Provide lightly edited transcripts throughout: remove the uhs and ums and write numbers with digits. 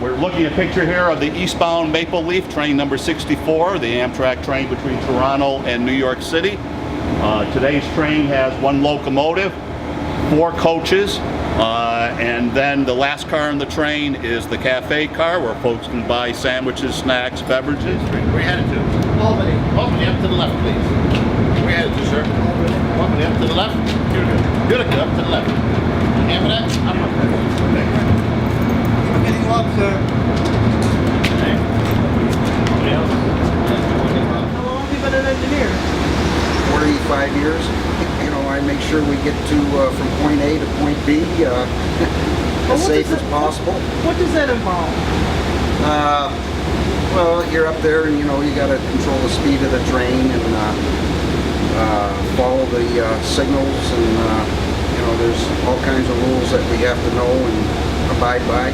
We're looking at a picture here of the eastbound Maple Leaf, train number 64, the Amtrak train between Toronto and New York City. Today's train has 1 locomotive, 4 coaches, and then the last car on the train is the cafe car where folks can buy sandwiches, snacks, beverages. Where are you headed to? Albany. Albany, up to the left, please. Where are you headed to, sir? Albany, up to the left. Utica, up to the left. Hammer that? I'm up there. I'm getting you up, sir. Okay. Anybody else? How long have you been an engineer? 45 years. You know, I make sure we get to from point A to point B as safe as possible. What does that involve? Well, you're up there and you know you got to control the speed of the train and follow the signals, and you know there's all kinds of rules that we have to know and abide by.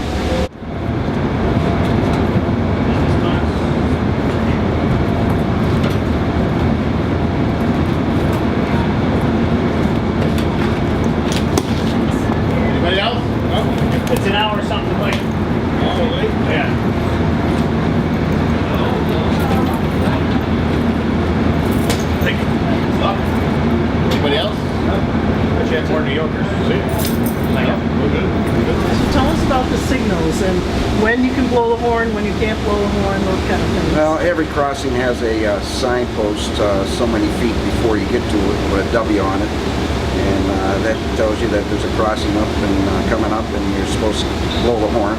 Anybody else? No? It's an hour or something late. Oh, wait. Yeah. Thank you. Anybody else? But you have more New Yorkers. See? Thank you. We're good. We're good. So tell us about the signals and when you can blow the horn, when you can't blow the horn, those kind of things. Well, every crossing has a signpost so many feet before you get to it with a W on it, and that tells you that there's a crossing up and coming up, and you're supposed to blow the horn.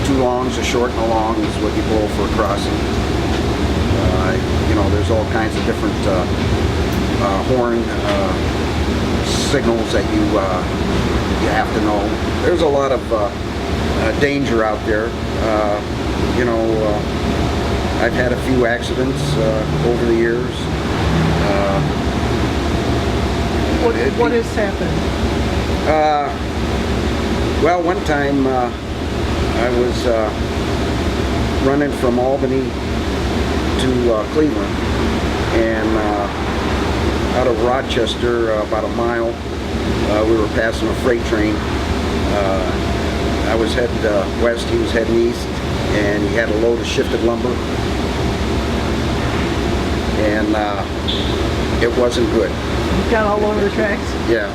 2 longs, a short and a long is what you blow for a crossing. You know, there's all kinds of different horn signals that you have to know. There's a lot of danger out there. You know, I've had a few accidents over the years. What has happened? Well, one time I was running from Albany to Cleveland, and out of Rochester, about a mile, we were passing a freight train. I was heading west, he was heading east, and he had a load of shifted lumber, and it wasn't good. You got all over the tracks? Yeah.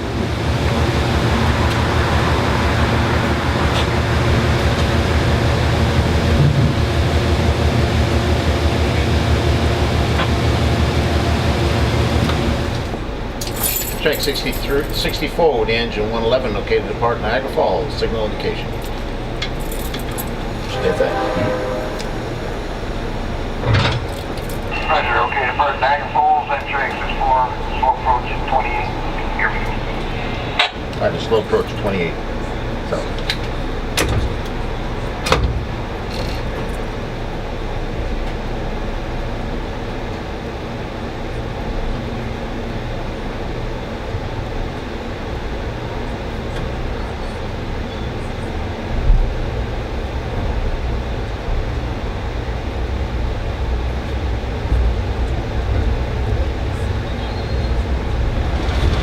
Track 64 with the engine 111 located at Park Niagara Falls. Signal indication. Did you get that? Roger, okay, to Park Niagara Falls, and track 64, slow approach 28. Here we go. Alright, the slow approach 28. So.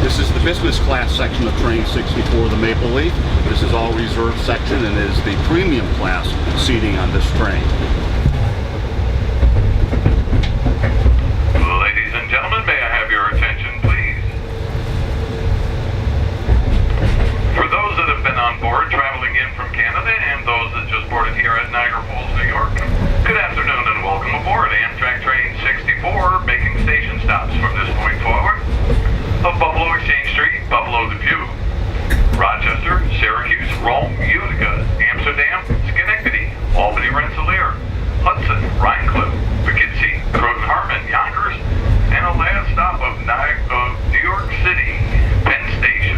This is the business class section of train 64, the Maple Leaf. This is all reserved section and is the premium class seating on this train. Ladies and gentlemen, may I have your attention, please? For those that have been on board traveling in from Canada and those that just boarded here at Niagara Falls, New York, good afternoon and welcome aboard Amtrak Train 64, making station stops from this point forward of Buffalo Exchange Street, Buffalo Depew, Rochester, Syracuse, Rome, Utica, Amsterdam, Schenectady, Albany, Rensselaer, Hudson, Rhinecliff, Poughkeepsie, Croton, Harmon, Yonkers, and a last stop of New York City, Penn Station.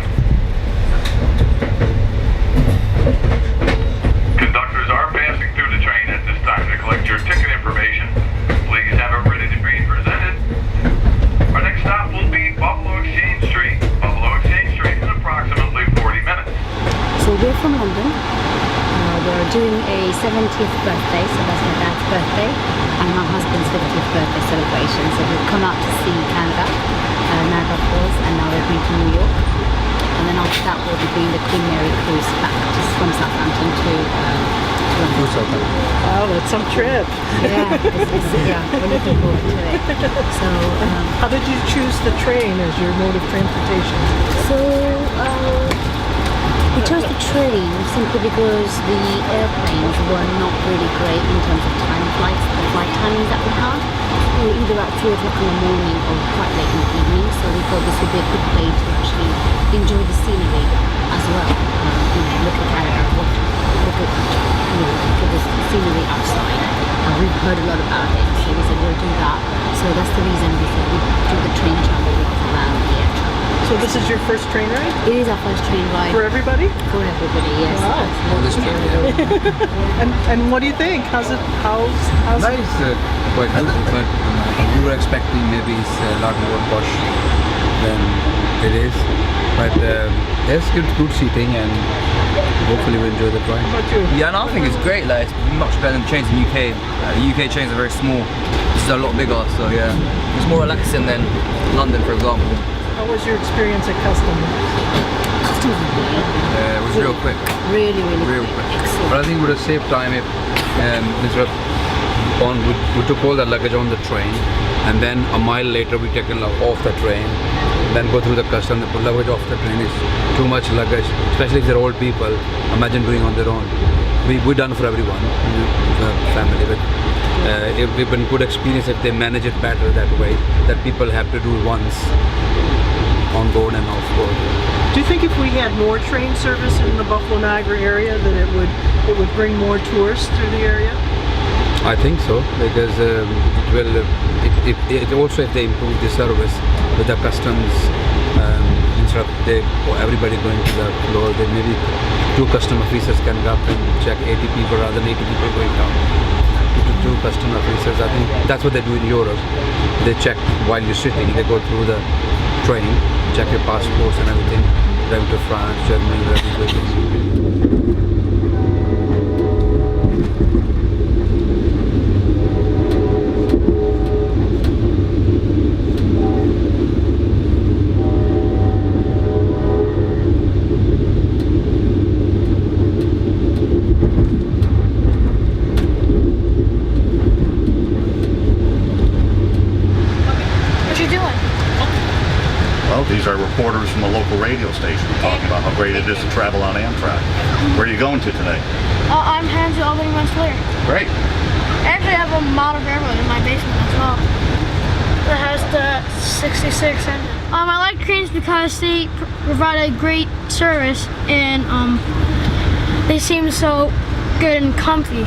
Conductors are passing through the train at this time to collect your ticket information. Please have it ready to be presented. Our next stop will be Buffalo Exchange Street in approximately 40 minutes. So we're from London. We're doing a 70th birthday, so that's my dad's birthday, and my husband's 50th birthday celebration. So we've come out to see Canada, Niagara Falls, and now we're going to New York. And then after that we'll be doing the Queen Mary cruise back just from Southampton to Wow, that's some trip. Yeah, we're looking forward to it. So, How did you choose the train as your mode of transportation? we chose the train simply because the airplanes were not really great in terms of time flights, the flight timings that we had. We were either at 3 o'clock in the morning or quite late in the evening, so we thought this would be a good way to actually enjoy the scenery as well. Look at Canada, look at the scenery outside. We've heard a lot about it, so we said we'll do that. So that's the reason we said we do the train travel around the air travel. So this is your first train ride? It is our first train ride. For everybody? For everybody, yes. Wow. And what do you think? How's it? Nice, quite good, but we were expecting maybe it's a lot more posh than it is. But there's good seating and hopefully we'll enjoy the ride. How about you? Yeah, and I think it's great. Like, it's much better than trains in the UK. The UK trains are very small. This is a lot bigger, so yeah, it's more relaxing than London, for example. How was your experience at Customs? It was real quick. Really Real quick. quick. Excellent. But I think it would have saved time if instead of we took all that luggage on the train, and then a mile later we taken off the train, then go through the custom, the luggage off the train is too much luggage, especially if they're old people. Imagine doing on their own. We've done for everyone, the family, but it would have been good experience if they manage it better that way, that people have to do once on board and off board. Do you think if we had more train service in the Buffalo Niagara area that it would bring more tourists through the area? I think so, because it will. It also, if they improve the service with the customs, instead of everybody going to the floor, then maybe 2 custom officers can go up and check 80 people rather than 80 people going down. Two custom officers, I think that's what they do in Europe. They check while you're sitting. They go through the train, check your passports and everything. Drive to France, Germany, wherever you go. Well, these are reporters from a local radio station talking about how great it is to travel on Amtrak. Where are you going to today? I'm heading to Albany, Rensselaer. Great. Actually, I have a model railroad in my basement as well. That has the 66 engine. I like trains because they provide a great service and they seem so good and comfy.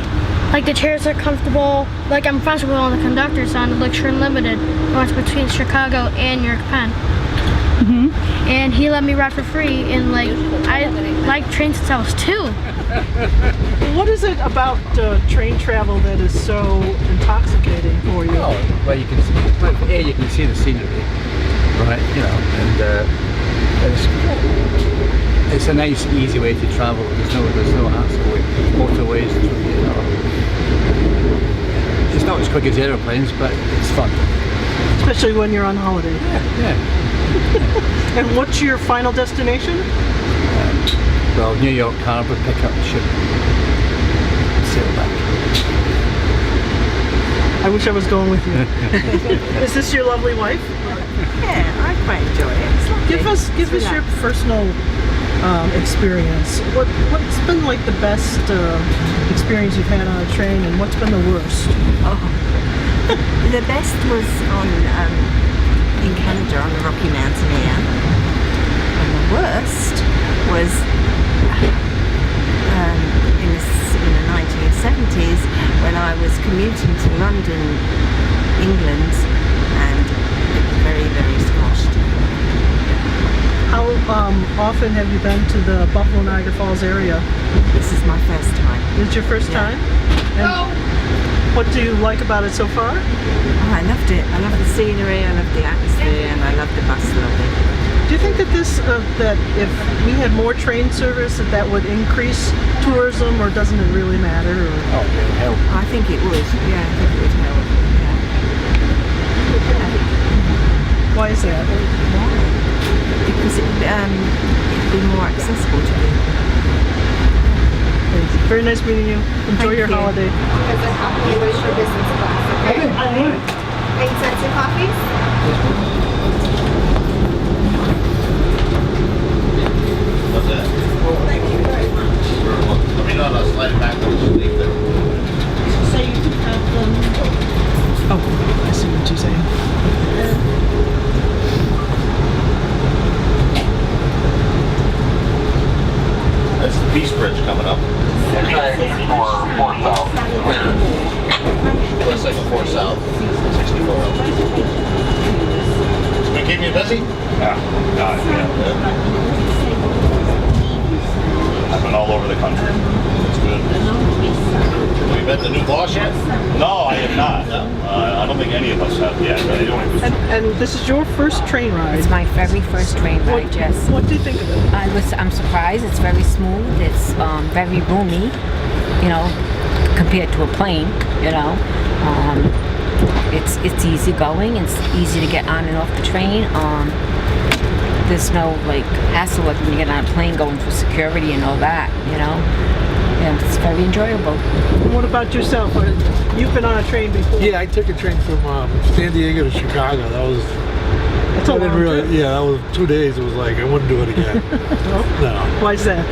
Like the chairs are comfortable. Like I'm friends with one of the conductors on the Lecture Unlimited, runs between Chicago and New York Penn. And he let me ride for free, and like I like trains since I was 2. What is it about train travel that is so intoxicating for you? Oh, well, you can see the scenery, right? You know, and it's a nice, easy way to travel. There's no hassle with motorways. You know, it's not as quick as airplanes, but it's fun. Especially when you're on holiday. Yeah. And what's your final destination? Well, New York Harbor, pick up the ship, sail back. I wish I was going with you. Is this your lovely wife? Yeah, I quite enjoy it. It's lovely. Give us your personal experience. What's been like the best experience you've had on a train, and what's been the worst? Oh, the best was on in Canada on the Rocky Mountaineer, and the worst was in the 1970s when I was commuting to London, England, and it was very, very squashed. How often have you been to the Buffalo Niagara Falls area? This is my first time. It's your first time? And what do you like about it so far? Oh, I loved it. I love the scenery, I love the atmosphere, and I love the bus lobby. Do you think that that if we had more train service, that would increase tourism, or doesn't it really matter? Or? Oh, it would help. I think it would. Yeah, I think it would help. Yeah. Why is that? Why? Because it'd be more accessible to people. Very nice meeting you. Enjoy your holiday. Because of how you wish your business class, okay? 8 cents in coffees? What's that? Thank you very much. Let me know and I'll slide it back to the sleeve there. So you can have them. Oh, I see what you're saying. That's the Peace Bridge coming up. Let's take a 4 south. 64. Gonna keep you busy? Yeah. I've been all over the country. It's good. Have you met the new boss yet? No, I have not. I don't think any of us have yet. And this is your first train ride. It's my very first train ride, Jess. What do you think of it? I'm surprised. It's very smooth. It's very roomy, you know, compared to a plane, you know. It's easy going. It's easy to get on and off the train. There's no like hassle like when you get on a plane going through security and all that, you know. Yeah, it's very enjoyable. And what about yourself? You've been on a train before. Yeah, I took a train from San Diego to Chicago. That was. That's a long trip. Yeah, that was 2 days. It was like I wouldn't do it again. No. Why's that?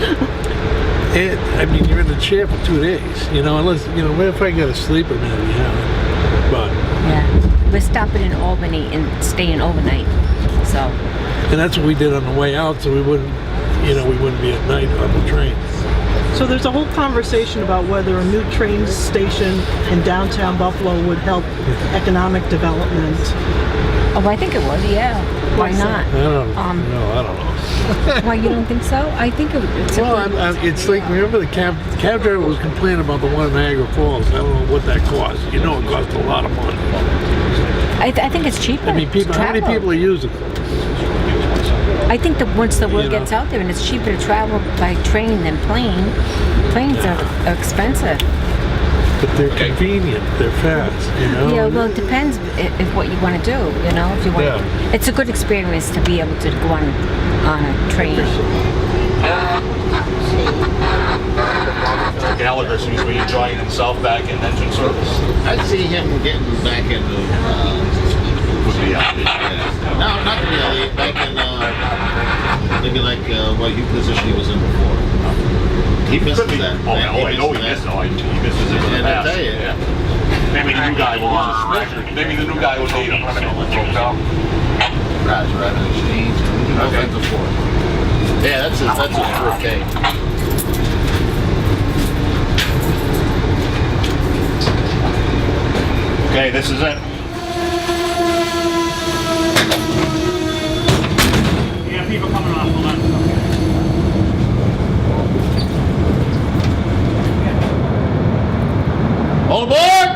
I mean, you're in the chair for 2 days. You know, unless maybe if I got to sleep a minute, yeah. But. Yeah, we're stopping in Albany and staying overnight. So. And that's what we did on the way out, so we wouldn't be at night on the train. So there's a whole conversation about whether a new train station in downtown Buffalo would help economic development. Oh, I think it would, yeah. Why not? I don't know. Why, you don't think so? I think it's it's like, remember the cab driver was complaining about the one in Niagara Falls. I don't know what that cost. You know it costs a lot of money. I think it's cheaper. I mean, how many people are using it? I think that once the word gets out there and it's cheaper to travel by train than plane, planes are expensive. But they're convenient, they're fast, you know? Yeah, well, it depends if what you want to do, you know? If you want it's a good experience to be able to go on a train. Gallagher seems to be enjoying himself back in engine service. I'd see him getting back into no, not really. Back in maybe like what position he was in before. He misses that. I know he misses it in the And I past. tell you, Maybe the new guy will. Maybe the new guy will need him. Right, an exchange. We do no things before. Yeah, that's his forte. Okay, this is it. Yeah, people coming off. Hold on. All aboard!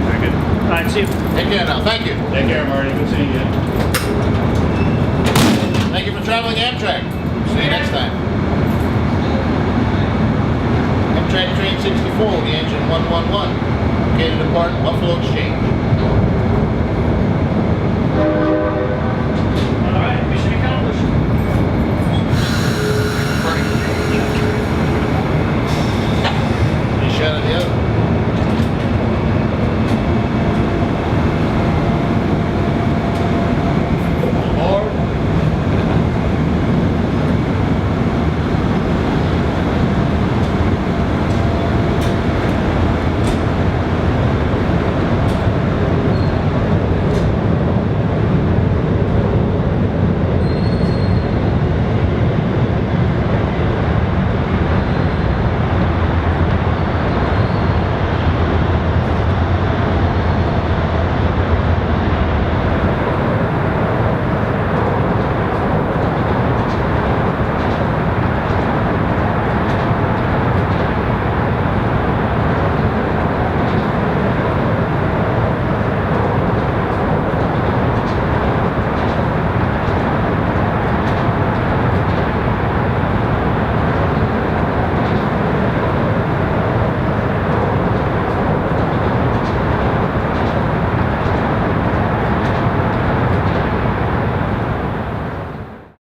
Very good. All right, see you. Take care now. Thank you. Take care, Marty. Good seeing you. Thank you for traveling Amtrak. See you next time. Amtrak train 64 with the engine 111. Located apart Buffalo Exchange.